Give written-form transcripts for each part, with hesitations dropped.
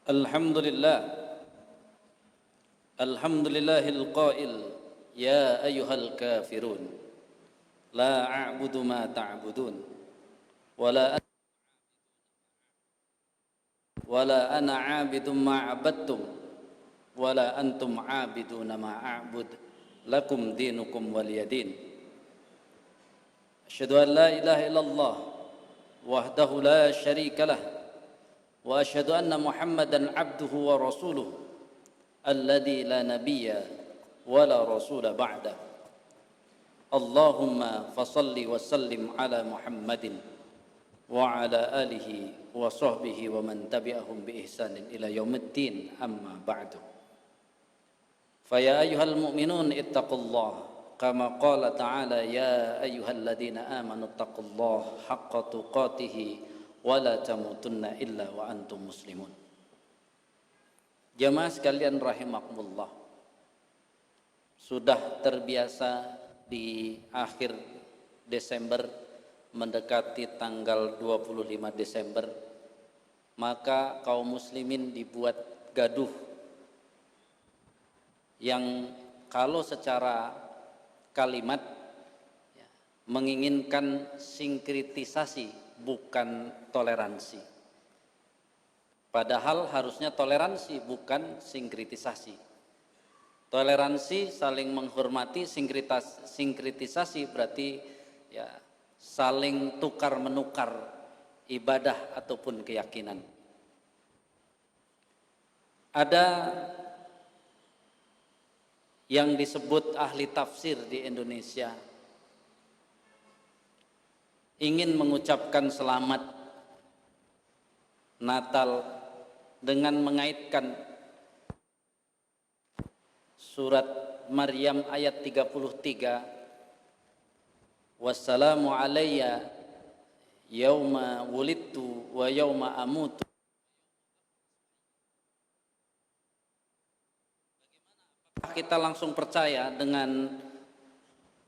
Alhamdulillah, alhamdulillahil qail, ya ayyuhal kafirun, la a'budu ma ta'budun, wala ana 'abidun ma 'abadtum, wala antum 'abiduna ma a'bud, lakum dinukum waliyadin. Asyhadu an la ilaha illallah wahdahu la syarika lah, wa asyhadu anna Muhammadan 'abduhu wa rasuluh alladzi la nabiyya wa la rasula ba'da. Allahumma fasalli wa sallim ala Muhammadin wa ala alihi wa sahbihi wa man tabi'ahum bi ihsanin ila yaumiddin, amma ba'du. Fa ya ayyuhal mu'minun ittaqullaha kama qala ta'ala ya ayyuhalladzina amanu ittaqullaha haqqa tuqatih wa la tamutunna illa wa antum muslimun. Jamaah sekalian rahimakumullah, sudah terbiasa di akhir Desember mendekati tanggal 25 Desember, maka kaum muslimin dibuat gaduh yang kalau secara kalimat menginginkan sinkritisasi bukan toleransi. Padahal harusnya toleransi bukan sinkritisasi. Toleransi saling menghormati, sinkritisasi berarti ya saling tukar menukar ibadah ataupun keyakinan. Ada yang disebut ahli tafsir di Indonesia ingin mengucapkan selamat Natal dengan mengaitkan surat Maryam ayat 33, wassalamu alayya yauma wulidtu wa yauma amutu. Kita langsung percaya dengan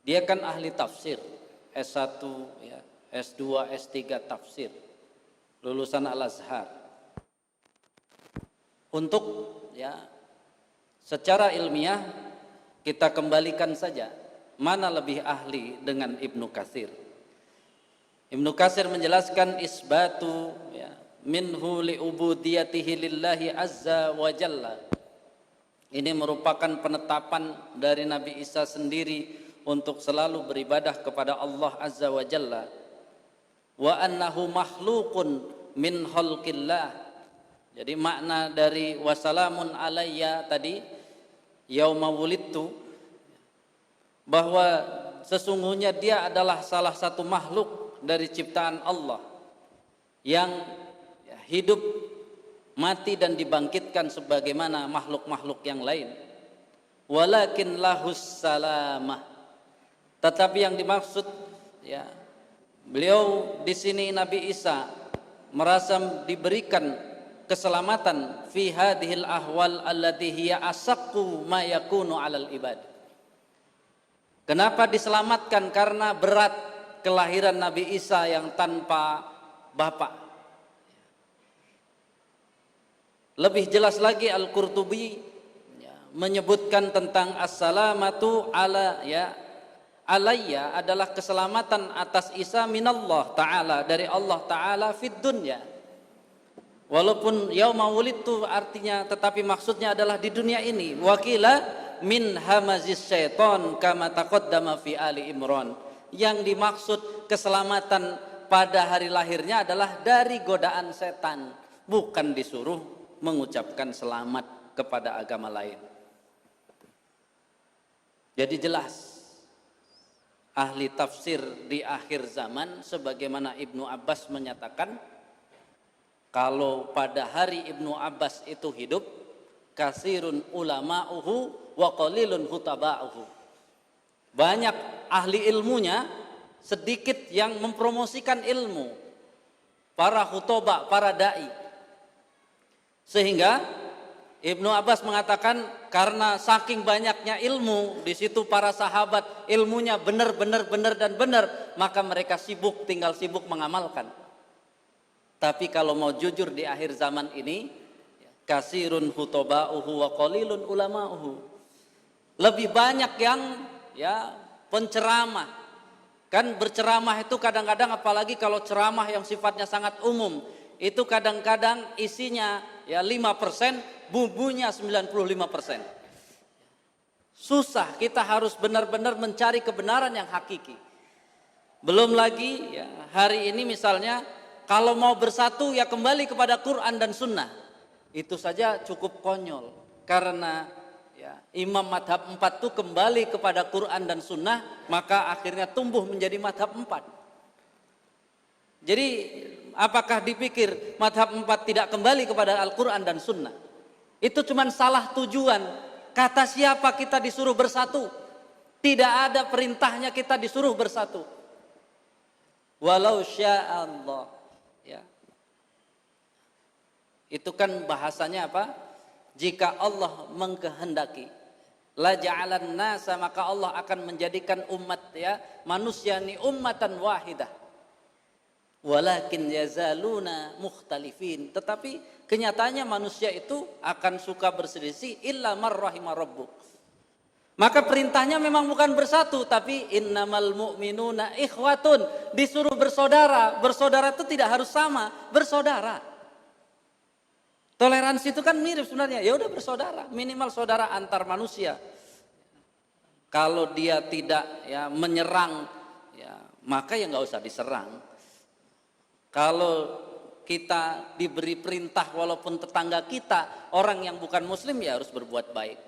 dia kan ahli tafsir, S1 ya, S2, S3 tafsir, lulusan Al-Azhar. Untuk ya secara ilmiah kita kembalikan saja mana lebih ahli dengan Ibnu Katsir. Ibnu Katsir menjelaskan isbatu ya minhu li ubudiyatihi lillahi azza wa jalla. Ini merupakan penetapan dari Nabi Isa sendiri untuk selalu beribadah kepada Allah azza wa jalla. Wa annahu makhluqun min khalqillah. Jadi makna dari wasalamun alayya tadi yauma wulidtu, bahwa sesungguhnya dia adalah salah satu makhluk dari ciptaan Allah yang hidup, mati dan dibangkitkan sebagaimana makhluk-makhluk yang lain. Walakin lahus salamah. Tetapi yang dimaksud ya beliau di sini Nabi Isa merasa diberikan keselamatan fi hadhil ahwal allati hiya asaqqu ma yakunu 'alal ibad. Kenapa diselamatkan? Karena berat kelahiran Nabi Isa yang tanpa bapak. Lebih jelas lagi Al-Qurtubi ya, menyebutkan tentang as-salamatu ala ya alayya adalah keselamatan atas Isa minallah ta'ala, dari Allah ta'ala fid dunya. Walaupun yauma wulidtu artinya, tetapi maksudnya adalah di dunia ini. Wakila min hamazis syaiton kama taqaddama fi Ali Imran. Yang dimaksud keselamatan pada hari lahirnya adalah dari godaan setan, bukan disuruh mengucapkan selamat kepada agama lain. Jadi jelas ahli tafsir di akhir zaman sebagaimana Ibnu Abbas menyatakan, kalau pada hari Ibnu Abbas itu hidup, kasirun ulama'uhu wa qalilun hutaba'uhu. Banyak ahli ilmunya, sedikit yang mempromosikan ilmu. Para khutbah, para dai. Sehingga Ibnu Abbas mengatakan karena saking banyaknya ilmu di situ, para sahabat ilmunya benar dan benar, maka mereka tinggal sibuk mengamalkan. Tapi kalau mau jujur di akhir zaman ini, kasirun khutoba'uhu wa qalilun ulama'uhu. Lebih banyak yang ya penceramah. Kan berceramah itu kadang-kadang, apalagi kalau ceramah yang sifatnya sangat umum, itu kadang-kadang isinya ya 5%, bumbunya 95%. Susah, kita harus benar-benar mencari kebenaran yang hakiki. Belum lagi ya, hari ini misalnya kalau mau bersatu ya kembali kepada Quran dan Sunnah. Itu saja cukup konyol. Karena ya, imam madhab 4 itu kembali kepada Quran dan Sunnah, maka akhirnya tumbuh menjadi madhab 4. Jadi apakah dipikir madhab 4 tidak kembali kepada Al-Quran dan Sunnah? Itu cuma salah tujuan. Kata siapa kita disuruh bersatu? Tidak ada perintahnya kita disuruh bersatu. Walau sya'allah. Ya. Itu kan bahasanya apa? Jika Allah mengkehendaki, la ja'alan nasa, maka Allah akan menjadikan umat ya manusia ni ummatan wahidah. Walakin yazaluna mukhtalifin. Tetapi kenyataannya manusia itu akan suka berselisih illa man rahima rabbuk. Maka perintahnya memang bukan bersatu, tapi innamal mu'minuna ikhwatun, disuruh bersaudara. Bersaudara itu tidak harus sama, bersaudara. Toleransi itu kan mirip sebenarnya. Ya udah bersaudara, minimal saudara antar manusia. Kalau dia tidak ya menyerang, ya maka ya nggak usah diserang. Kalau kita diberi perintah walaupun tetangga kita orang yang bukan muslim, ya harus berbuat baik.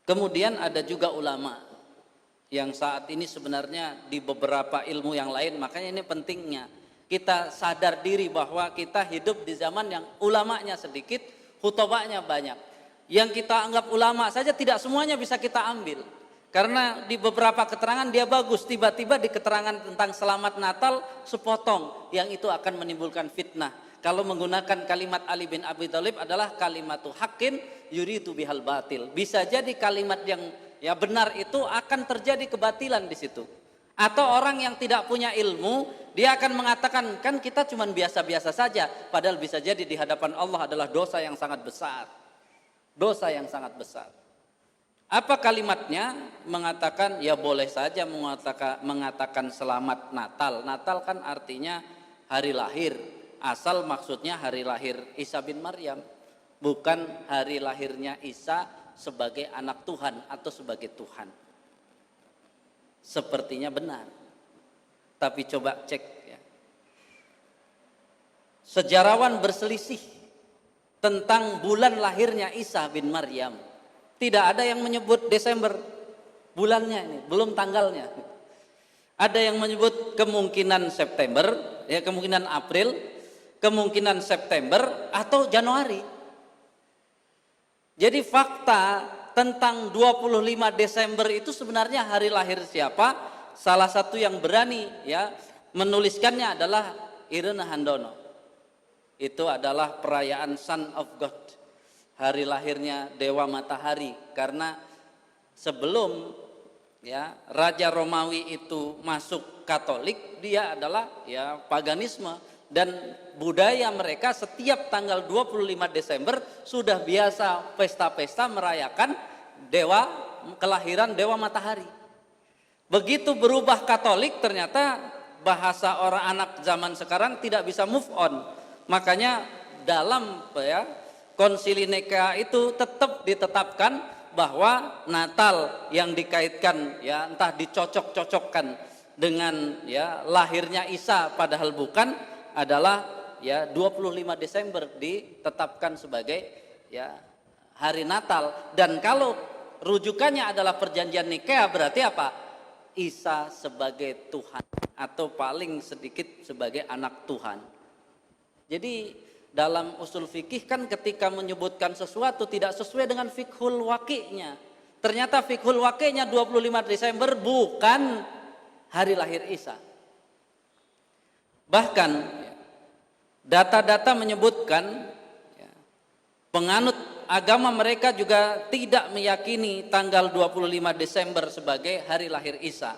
Kemudian ada juga ulama yang saat ini sebenarnya di beberapa ilmu yang lain, makanya ini pentingnya kita sadar diri bahwa kita hidup di zaman yang ulamanya sedikit, khutobanya banyak. Yang kita anggap ulama saja tidak semuanya bisa kita ambil. Karena di beberapa keterangan dia bagus, tiba-tiba di keterangan tentang selamat Natal sepotong, yang itu akan menimbulkan fitnah. Kalau menggunakan kalimat Ali bin Abi Thalib adalah kalimatu haqqin yuridu bihal batil. Bisa jadi kalimat yang ya benar itu akan terjadi kebatilan di situ. Atau orang yang tidak punya ilmu, dia akan mengatakan kan kita cuma biasa-biasa saja, padahal bisa jadi di hadapan Allah adalah dosa yang sangat besar. Dosa yang sangat besar. Apa kalimatnya? Mengatakan ya boleh saja mengatakan selamat Natal. Natal kan artinya hari lahir. Asal maksudnya hari lahir Isa bin Maryam, bukan hari lahirnya Isa sebagai anak Tuhan atau sebagai Tuhan. Sepertinya benar. Tapi coba cek ya. Sejarawan berselisih tentang bulan lahirnya Isa bin Maryam. Tidak ada yang menyebut Desember bulannya ini, belum tanggalnya. Ada yang menyebut kemungkinan September, ya kemungkinan April, kemungkinan September atau Januari. Jadi fakta tentang 25 Desember itu sebenarnya hari lahir siapa? Salah satu yang berani ya menuliskannya adalah Irena Handono. Itu adalah perayaan Son of God, hari lahirnya Dewa Matahari. Karena sebelum ya Raja Romawi itu masuk Katolik, dia adalah ya paganisme. Dan budaya mereka setiap tanggal 25 Desember sudah biasa pesta-pesta merayakan dewa, kelahiran Dewa Matahari. Begitu berubah Katolik, ternyata bahasa orang anak zaman sekarang tidak bisa move on. Makanya dalam ya Konsili Nikea itu tetap ditetapkan bahwa Natal yang dikaitkan ya entah dicocok-cocokkan dengan ya lahirnya Isa padahal bukan, adalah ya 25 Desember ditetapkan sebagai ya hari Natal. Dan kalau rujukannya adalah perjanjian Nikea, berarti apa? Isa sebagai Tuhan atau paling sedikit sebagai anak Tuhan. Jadi dalam usul fikih kan ketika menyebutkan sesuatu tidak sesuai dengan fikhul waqi'nya. Ternyata fikhul waqi'nya 25 Desember bukan hari lahir Isa. Bahkan data-data menyebutkan ya, penganut agama mereka juga tidak meyakini tanggal 25 Desember sebagai hari lahir Isa.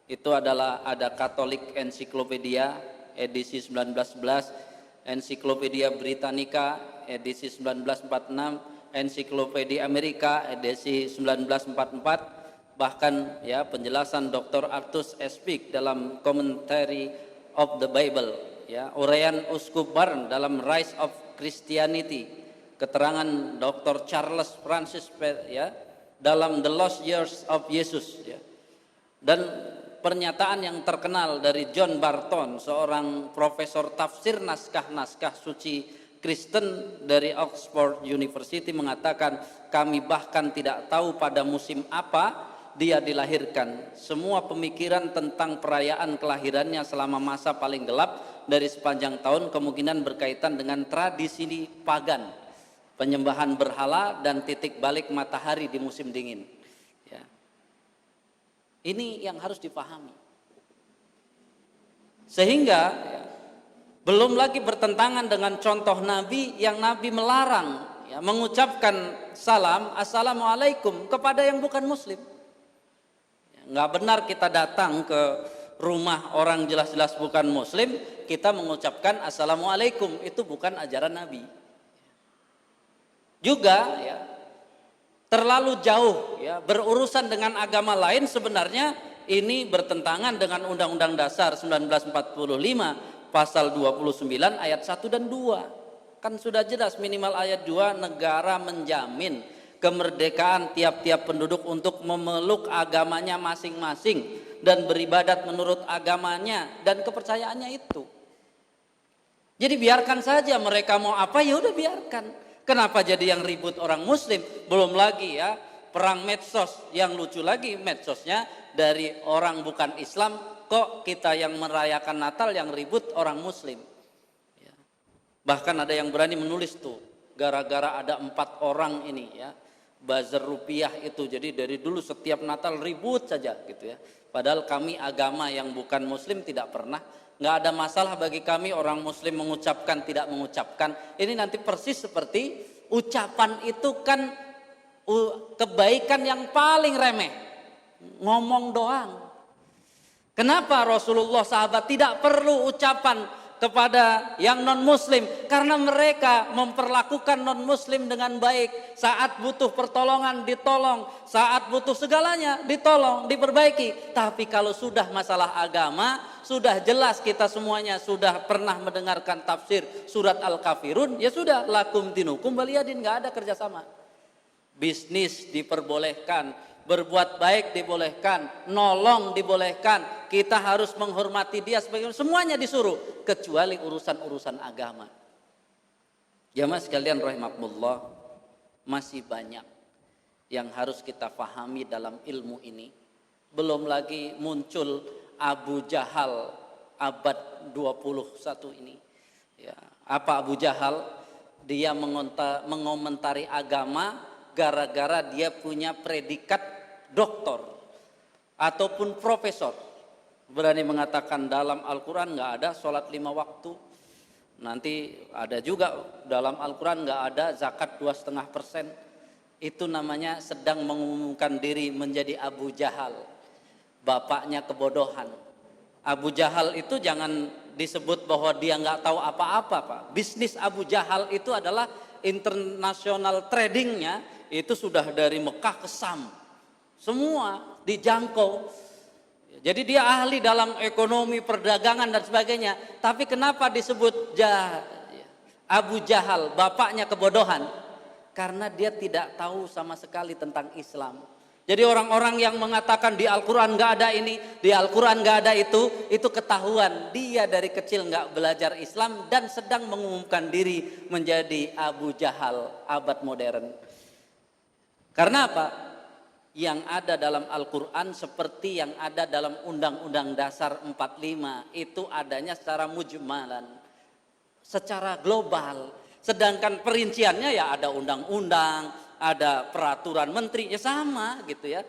Itu adalah ada Katolik Ensiklopedia edisi 1911 Ensiklopedia Britannica edisi 1946, Ensiklopedia Amerika edisi 1944, bahkan ya penjelasan Dr. Arthur S. Pike dalam Commentary of the Bible, ya, uraian Uskup Barnes dalam Rise of Christianity, keterangan Dr. Charles Francis ya dalam The Lost Years of Jesus, ya, dan pernyataan yang terkenal dari John Barton, seorang profesor tafsir naskah-naskah suci Kristen dari Oxford University, mengatakan, kami bahkan tidak tahu pada musim apa dia dilahirkan. Semua pemikiran tentang perayaan kelahirannya selama masa paling gelap dari sepanjang tahun kemungkinan berkaitan dengan tradisi pagan, penyembahan berhala, dan titik balik matahari di musim dingin. Ini yang harus dipahami. Sehingga ya, belum lagi bertentangan dengan contoh Nabi yang Nabi melarang ya, mengucapkan salam assalamualaikum kepada yang bukan muslim. Ya, nggak benar kita datang ke rumah orang jelas-jelas bukan muslim, kita mengucapkan assalamualaikum, itu bukan ajaran Nabi. Juga ya, terlalu jauh ya berurusan dengan agama lain, sebenarnya ini bertentangan dengan Undang-Undang Dasar 1945 pasal 29 ayat 1 dan 2. Kan sudah jelas minimal ayat 2, negara menjamin kemerdekaan tiap-tiap penduduk untuk memeluk agamanya masing-masing dan beribadat menurut agamanya dan kepercayaannya itu. Jadi biarkan saja mereka mau apa, ya udah biarkan. Kenapa jadi yang ribut orang muslim? Belum lagi ya perang medsos, yang lucu lagi medsosnya dari orang bukan Islam, kok kita yang merayakan Natal yang ribut orang muslim. Ya. Bahkan ada yang berani menulis tuh, gara-gara ada 4 orang ini ya, buzzer rupiah itu, jadi dari dulu setiap Natal ribut saja gitu ya. Padahal kami agama yang bukan muslim tidak pernah. Nggak ada masalah bagi kami orang muslim mengucapkan tidak mengucapkan. Ini nanti persis seperti ucapan itu kan kebaikan yang paling remeh, ngomong doang. Kenapa Rasulullah sahabat tidak perlu ucapan kepada yang non muslim? Karena mereka memperlakukan non muslim dengan baik. Saat butuh pertolongan ditolong, saat butuh segalanya ditolong, diperbaiki. Tapi kalau sudah masalah agama, sudah jelas kita semuanya sudah pernah mendengarkan tafsir surat Al-Kafirun, ya sudah, lakum dinukum waliyadin, nggak ada kerjasama. Bisnis diperbolehkan, berbuat baik dibolehkan, nolong dibolehkan, kita harus menghormati dia sebagai, semuanya disuruh, kecuali urusan-urusan agama. Jamaah sekalian rahimakumullah, masih banyak yang harus kita pahami dalam ilmu ini. Belum lagi muncul Abu Jahal abad 21 ini. Ya, apa Abu Jahal? Dia mengomentari agama gara-gara dia punya predikat doktor ataupun profesor. Berani mengatakan dalam Al-Quran nggak ada sholat 5 waktu. Nanti ada juga dalam Al-Quran nggak ada zakat 2,5%. Itu namanya sedang mengumumkan diri menjadi Abu Jahal, bapaknya kebodohan. Abu Jahal itu jangan disebut bahwa dia nggak tahu apa-apa, Pak. Bisnis Abu Jahal itu adalah international tradingnya, itu sudah dari Mekah ke Sam, semua dijangkau. Jadi dia ahli dalam ekonomi, perdagangan dan sebagainya. Tapi kenapa disebut Abu Jahal, bapaknya kebodohan? Karena dia tidak tahu sama sekali tentang Islam. Jadi orang-orang yang mengatakan di Al-Quran nggak ada ini, di Al-Quran nggak ada itu ketahuan dia dari kecil nggak belajar Islam dan sedang mengumumkan diri menjadi Abu Jahal abad modern. Karena apa? Yang ada dalam Al-Quran seperti yang ada dalam Undang-Undang Dasar 45 itu adanya secara mujmalan, secara global. Sedangkan perinciannya ya ada undang-undang, ada peraturan menteri, ya sama gitu ya.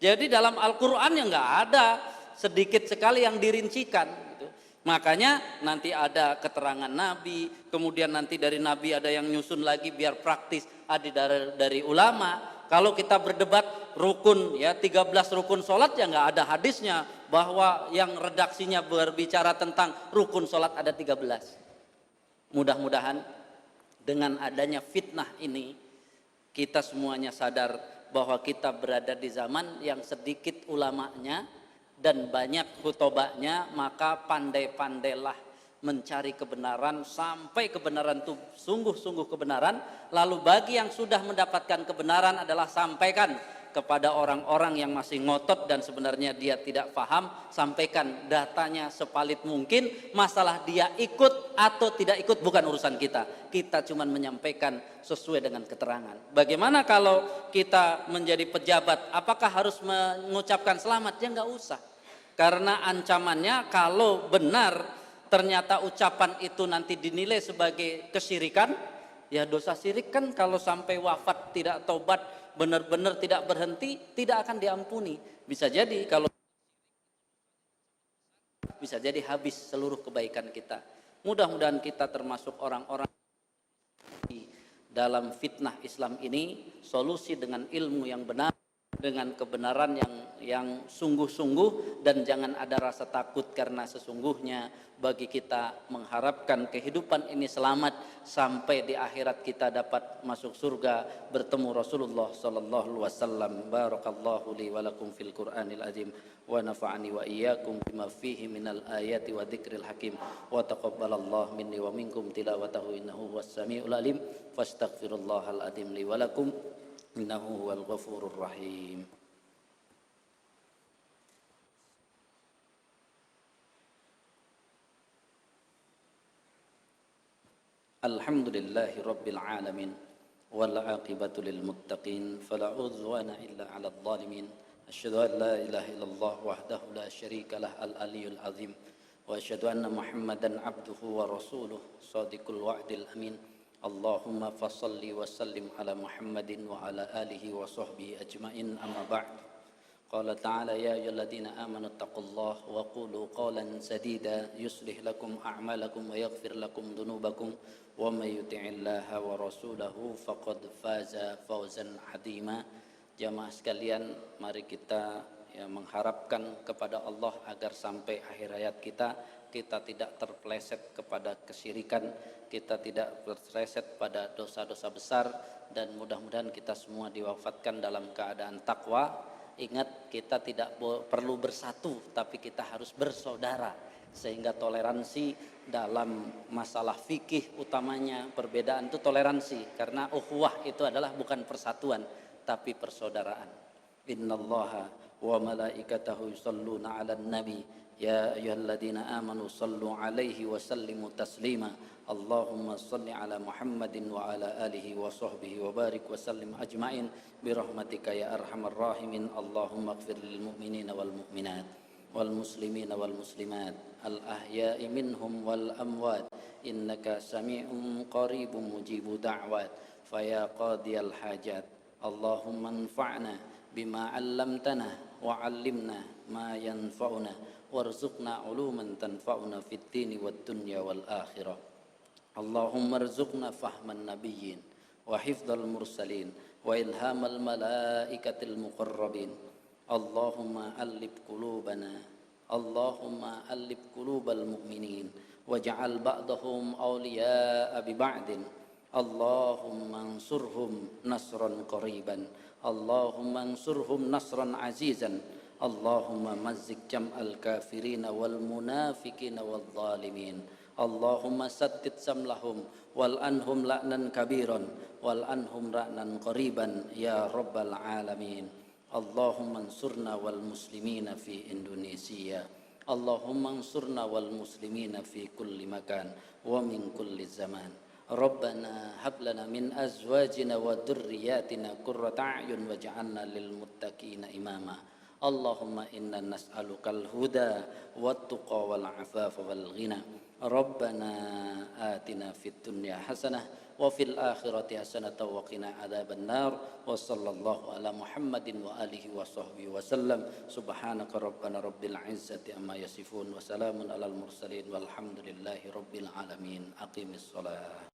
Jadi dalam Al-Quran ya nggak ada, sedikit sekali yang dirincikan gitu. Makanya nanti ada keterangan Nabi, kemudian nanti dari Nabi ada yang nyusun lagi biar praktis, ada dari ulama. Kalau kita berdebat rukun ya 13 rukun sholat ya nggak ada hadisnya bahwa yang redaksinya berbicara tentang rukun sholat ada 13. Mudah-mudahan dengan adanya fitnah ini kita semuanya sadar bahwa kita berada di zaman yang sedikit ulamanya dan banyak khutobanya, maka pandai-pandailah mencari kebenaran sampai kebenaran itu sungguh-sungguh kebenaran. Lalu bagi yang sudah mendapatkan kebenaran adalah sampaikan kepada orang-orang yang masih ngotot dan sebenarnya dia tidak paham, sampaikan datanya sepalit mungkin. Masalah dia ikut atau tidak ikut bukan urusan kita. Kita cuma menyampaikan sesuai dengan keterangan. Bagaimana kalau kita menjadi pejabat, apakah harus mengucapkan selamat? Ya nggak usah. Karena ancamannya kalau benar ternyata ucapan itu nanti dinilai sebagai kesyirikan, ya dosa syirik kan kalau sampai wafat tidak taubat, benar-benar tidak berhenti, tidak akan diampuni. Bisa jadi kalau bisa jadi habis seluruh kebaikan kita. Mudah-mudahan kita termasuk orang-orang dalam fitnah Islam ini, solusi dengan ilmu yang benar, dengan kebenaran yang sungguh-sungguh, dan jangan ada rasa takut karena sesungguhnya bagi kita mengharapkan kehidupan ini selamat sampai di akhirat kita dapat masuk surga bertemu Rasulullah sallallahu alaihi wasallam. Barakallahu li wa lakum fil Qur'anil azim wa nafa'ani wa iyyakum bima fihi minal ayati wa dzikril hakim wa taqabbalallahu minni wa minkum tilawatahu innahu huwas samiul alim. Fastaghfirullahal azim li wa lakum innahu huwal ghafurur rahim. Alhamdulillahi rabbil alamin wal aqibatu lil muttaqin fala udwana illa 'alal zalimin. Asyhadu an la ilaha illallah wahdahu la syarika lah al aliyyul azim wa asyhadu anna Muhammadan abduhu wa rasuluh shadiqul wa'dil amin. Allahumma fassalli wa sallim ala Muhammadin wa ala alihi wa sahbihi ajma'in, amma ba'd. Qala ta'ala ya ayyuhalladzina amanu taqullaha wa qulu qawlan sadida yuslih lakum a'malakum wa yaghfir lakum dhunubakum wa may yuti'illaha wa rasulahu faqad faza fawzan 'azima. Jamaah sekalian, mari kita mengharapkan kepada Allah agar sampai akhir hayat kita tidak terpeleset kepada kesyirikan, kita tidak terpeleset pada dosa-dosa besar, dan mudah-mudahan kita semua diwafatkan dalam keadaan takwa. Ingat, kita tidak perlu bersatu, tapi kita harus bersaudara, sehingga toleransi dalam masalah fikih utamanya perbedaan itu toleransi, karena ukhuwah itu adalah bukan persatuan tapi persaudaraan. Innallaha wa malaikatahu yusholluna 'alan nabi ya ayyuhalladzina amanu shallu 'alaihi wa sallimu taslima. Allahumma shalli 'ala Muhammadin wa 'ala alihi wa sahbihi wa barik wa sallim ajma'in bi rahmatika ya arhamar rahimin. Allahumma ighfir lil mu'minina wal mu'minat wal muslimina wal muslimat al ahya'i minhum wal amwat innaka sami'un qaribun mujibu da'wat faya qadiyal hajat. Allahumma anfa'na bima 'allamtana wa 'allimna ma yanfa'una warzuqna 'uluman tanfa'una fid dini wad dunya wal akhirah. Allahumma arzuqna fahman nabiyyin wa hifdzal mursalin wa ilhamal malaikatil muqarrabin. Allahumma allif qulubana, Allahumma allif qulubal mu'minin waj'al ba'dahum awliya'a bi ba'din. Allahumma ansurhum nasran qariban, Allahumma ansurhum nasran azizan. Allahumma mazzik jam'al kafirina wal munafiqina wal zalimin. Allahumma saddid samlahum wal anhum la'nan kabiran wal anhum ra'nan qariban ya rabbal alamin. Allahumma ansurna wal muslimina fi Indonesia. Allahumma ansurna wal muslimina fi kulli makan wa min kulli zaman. Rabbana hab lana min azwajina wa dhurriyyatina qurrata a'yun waj'alna lil muttaqina imama. Allahumma inna nas'alukal huda wat tuqa wal afafa wal ghina. Rabbana atina fid dunya hasanah wa fil akhirati hasanah wa qina adzaban nar. Wa sallallahu ala Muhammadin wa alihi wa sahbihi wa sallam. Subhanaka rabbana rabbil izzati amma yasifun wa salamun alal mursalin walhamdulillahi rabbil alamin. Aqimis shalah.